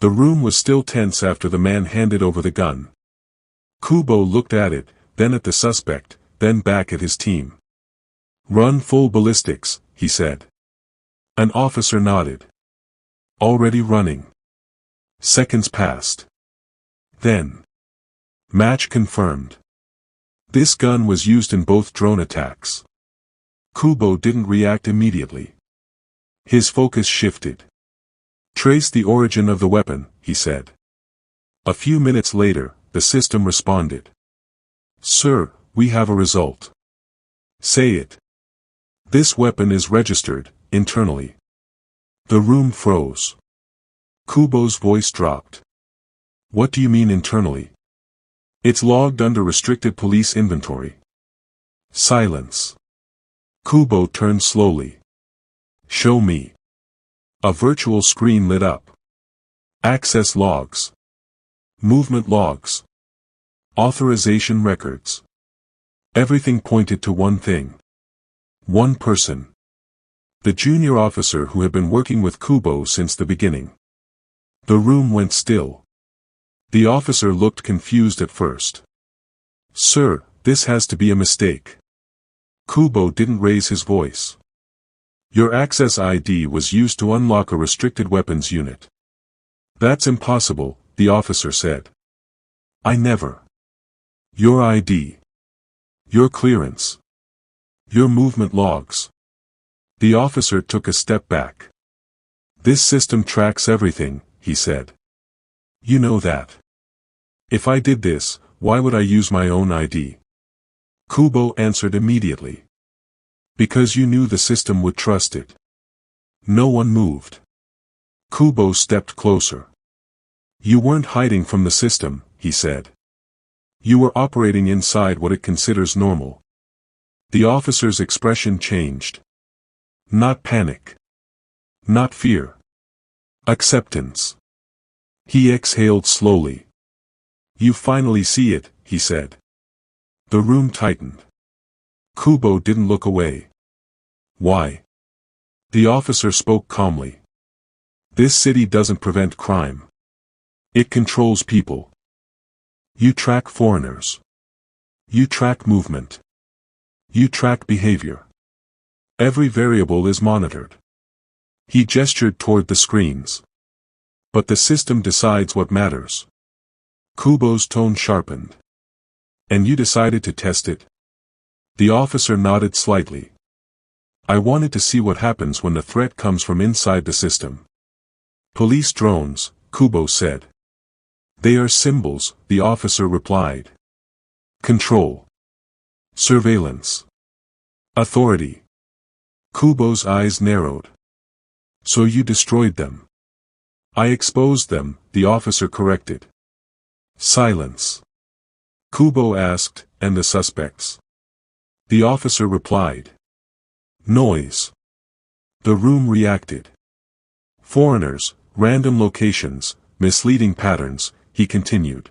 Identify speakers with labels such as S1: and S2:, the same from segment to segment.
S1: The room was still tense after the man handed over the gun. Kubo looked at it, then at the suspect, then back at his team. "Run full ballistics," he said. An officer nodded. "Already running." Seconds passed. Then. Match confirmed. This gun was used in both drone attacks. Kubo didn't react immediately. His focus shifted. "Trace the origin of the weapon," he said. A few minutes later, the system responded. "Sir, we have a result." "Say it." "This weapon is registered, internally." The room froze. Kubo's voice dropped. "What do you mean internally?" "It's logged under restricted police inventory." Silence. Kubo turned slowly. "Show me." A virtual screen lit up. Access logs. Movement logs. Authorization records. Everything pointed to one thing. One person. The junior officer who had been working with Kubo since the beginning. The room went still. The officer looked confused at first. "Sir, this has to be a mistake." Kubo didn't raise his voice. "Your access ID was used to unlock a restricted weapons unit." "That's impossible," the officer said. "I never." "Your ID. Your clearance. Your movement logs." The officer took a step back. "This system tracks everything," he said. "You know that. If I did this, why would I use my own ID?" Kubo answered immediately. "Because you knew the system would trust it." No one moved. Kubo stepped closer. "You weren't hiding from the system," he said. "You were operating inside what it considers normal." The officer's expression changed. Not panic. Not fear. Acceptance. He exhaled slowly. "You finally see it," he said. The room tightened. Kubo didn't look away. "Why?" The officer spoke calmly. "This city doesn't prevent crime. It controls people. You track foreigners. You track movement. You track behavior. Every variable is monitored." He gestured toward the screens. "But the system decides what matters." Kubo's tone sharpened. "And you decided to test it?" The officer nodded slightly. "I wanted to see what happens when the threat comes from inside the system." "Police drones," Kubo said. "They are symbols," the officer replied. "Control. Surveillance. Authority." Kubo's eyes narrowed. "So you destroyed them?" "I exposed them," the officer corrected. Silence. Kubo asked, "And the suspects?" The officer replied. Noise. The room reacted. "Foreigners, random locations, misleading patterns," he continued.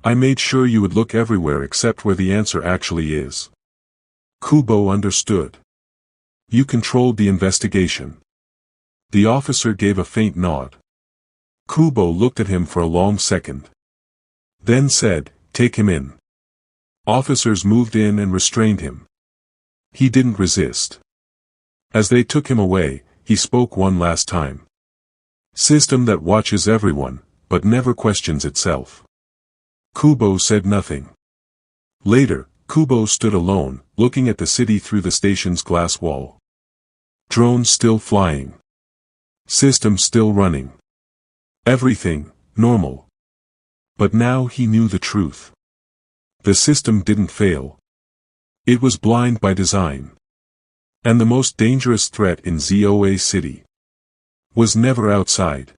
S1: "I made sure you would look everywhere except where the answer actually is." Kubo understood. "You controlled the investigation." The officer gave a faint nod. Kubo looked at him for a long second. Then said, "Take him in." Officers moved in and restrained him. He didn't resist. As they took him away, he spoke one last time. "System that watches everyone, but never questions itself." Kubo said nothing. Later, Kubo stood alone, looking at the city through the station's glass wall. Drones still flying. System still running. Everything, normal. But now he knew the truth. The system didn't fail. It was blind by design. And the most dangerous threat in ZOA City was never outside.